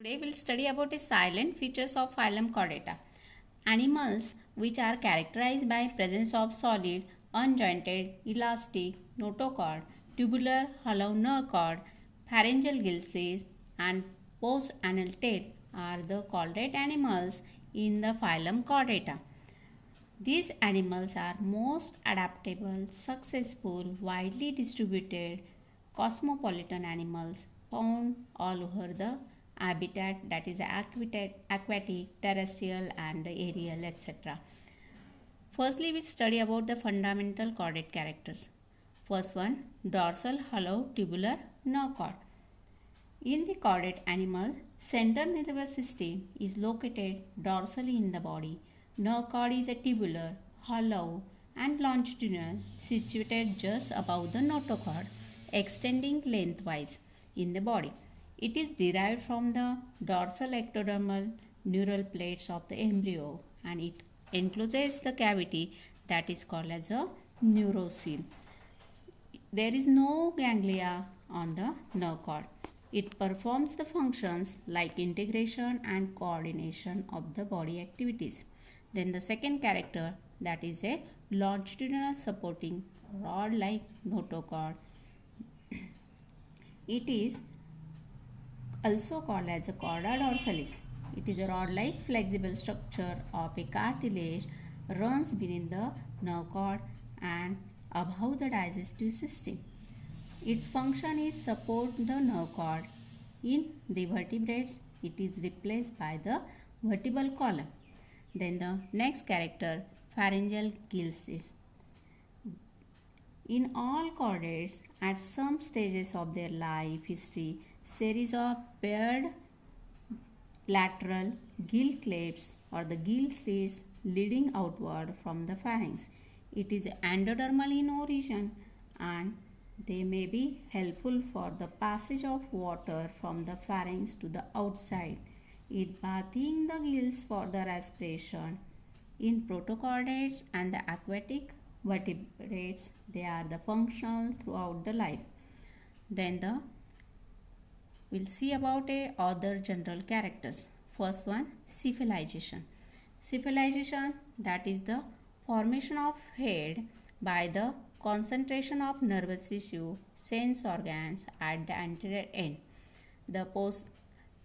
Today we'll study about the silent features of phylum Chordata. Animals which are characterized by presence of solid, unjointed, elastic notochord, tubular hollow nerve cord, pharyngeal gill slits, and post-anal tail are the chordate animals in the phylum Chordata. These animals are most adaptable, successful, widely distributed, cosmopolitan animals found all over the habitat, that is aquatic, terrestrial and aerial, etc. Firstly, we study about the fundamental chordate characters. First one, dorsal hollow tubular nerve cord. In the chordate animal, central nervous system is located dorsally in the body. Nerve cord is a tubular, hollow and longitudinal, situated just above the notochord, extending lengthwise in the body. It is derived from the dorsal ectodermal neural plates of the embryo, and it encloses the cavity that is called as a neurocele. There is no ganglia on the nerve cord. It performs the functions like integration and coordination of the body activities. Then the second character, that is a longitudinal supporting rod-like notochord. It is also called as a chorda dorsalis. It is a rod-like flexible structure of a cartilage runs beneath the nerve cord and above the digestive system. Its function is support the nerve cord. In the vertebrates, it is replaced by the vertebral column. Then the next character, pharyngeal gill slits. In all chordates, at some stages of their life history, series of paired lateral gill clefts or the gill slits leading outward from the pharynx. It is endodermal in origin and they may be helpful for the passage of water from the pharynx to the outside. It bathing the gills for the respiration. In protochordates and the aquatic vertebrates, they are the functional throughout the life. Then we'll see about other general characters. First one, cephalization. Cephalization, that is the formation of head by the concentration of nervous tissue, sense organs at the anterior end. The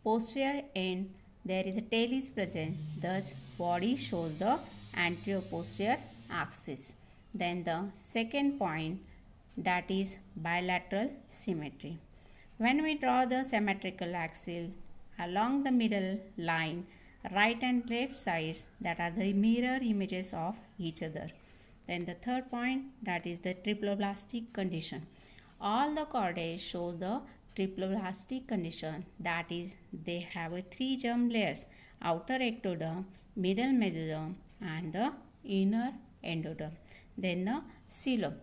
posterior end, there is a tail is present, thus body shows the anterior posterior axis. Then the second point, that is bilateral symmetry. When we draw the symmetrical axis along the middle line, right and left sides, that are the mirror images of each other. Then the third point, that is the triploblastic condition. All the chordates shows the triploblastic condition, that is they have 3 germ layers, outer ectoderm, middle mesoderm and the inner endoderm. Then the coelom.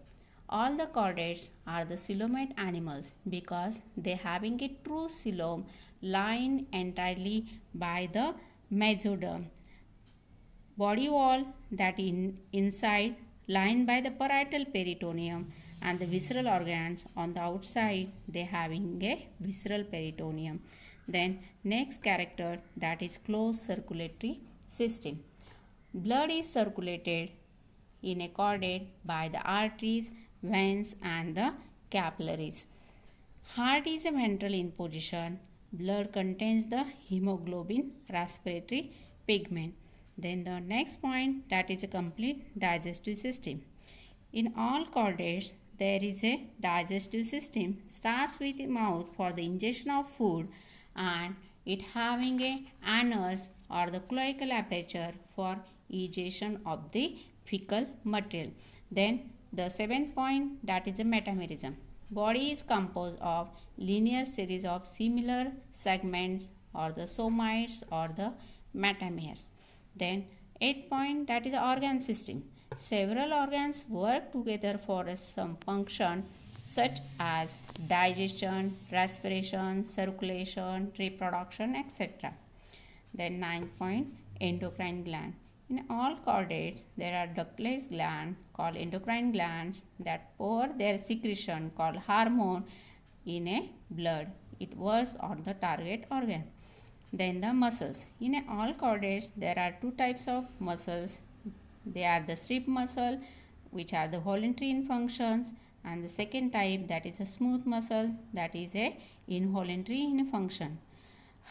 All the chordates are the coelomate animals because they having a true coelom lined entirely by the mesoderm. Body wall, that inside lined by the parietal peritoneum, and the visceral organs on the outside, they having a visceral peritoneum. Then next character, that is closed circulatory system. Blood is circulated in a chordate by the arteries, veins and the capillaries. Heart is a ventral in position. Blood contains the hemoglobin, respiratory pigment. Then the next point, that is a complete digestive system. In all chordates, there is a digestive system. Starts with the mouth for the ingestion of food and it having a anus or the cloacal aperture for egestion of the fecal material. Then the seventh point, that is a metamerism. Body is composed of linear series of similar segments or the somites or the metameres. Then 8th point, that is the organ system. Several organs work together for some function such as digestion, respiration, circulation, reproduction, etc. Then 9th point, endocrine gland. In all chordates, there are ductless glands called endocrine glands that pour their secretion called hormone in a blood. It works on the target organ. Then the muscles. In all chordates, there are two types of muscles. They are the strip muscle, which are the voluntary in functions, and the second type, that is a smooth muscle, that is a involuntary in function.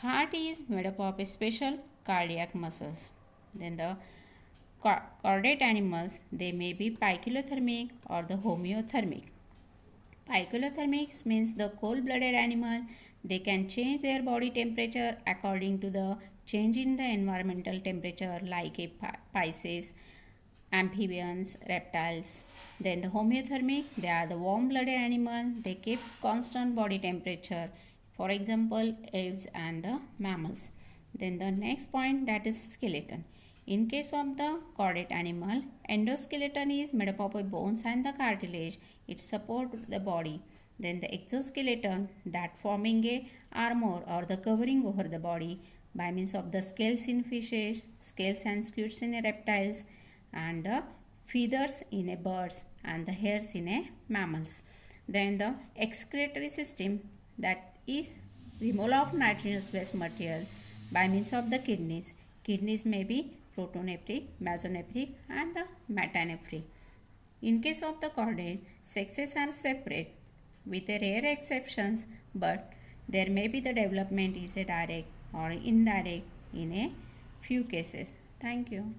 Heart is made up of special cardiac muscles. Then the chordate animals, they may be poikilothermic or the homeothermic. Poikilothermic means the cold-blooded animal, they can change their body temperature according to the change in the environmental temperature, like a Pisces, amphibians, reptiles. Then the homeothermic, they are the warm-blooded animal, they keep constant body temperature. For example, aves and the mammals. Then the next point, that is skeleton. In case of the chordate animal, endoskeleton is made up of bones and the cartilage. It supports the body. Then the exoskeleton, that forming a armor or the covering over the body by means of the scales in fishes, scales and scutes in reptiles, and the feathers in a birds and the hairs in a mammals. Then the excretory system, that is removal of nitrogenous waste material by means of the kidneys. Kidneys may be protonephric, mesonephric and the metanephric. In case of the chordate, sexes are separate with a rare exceptions, but there may be the development is a direct or indirect in a few cases. Thank you.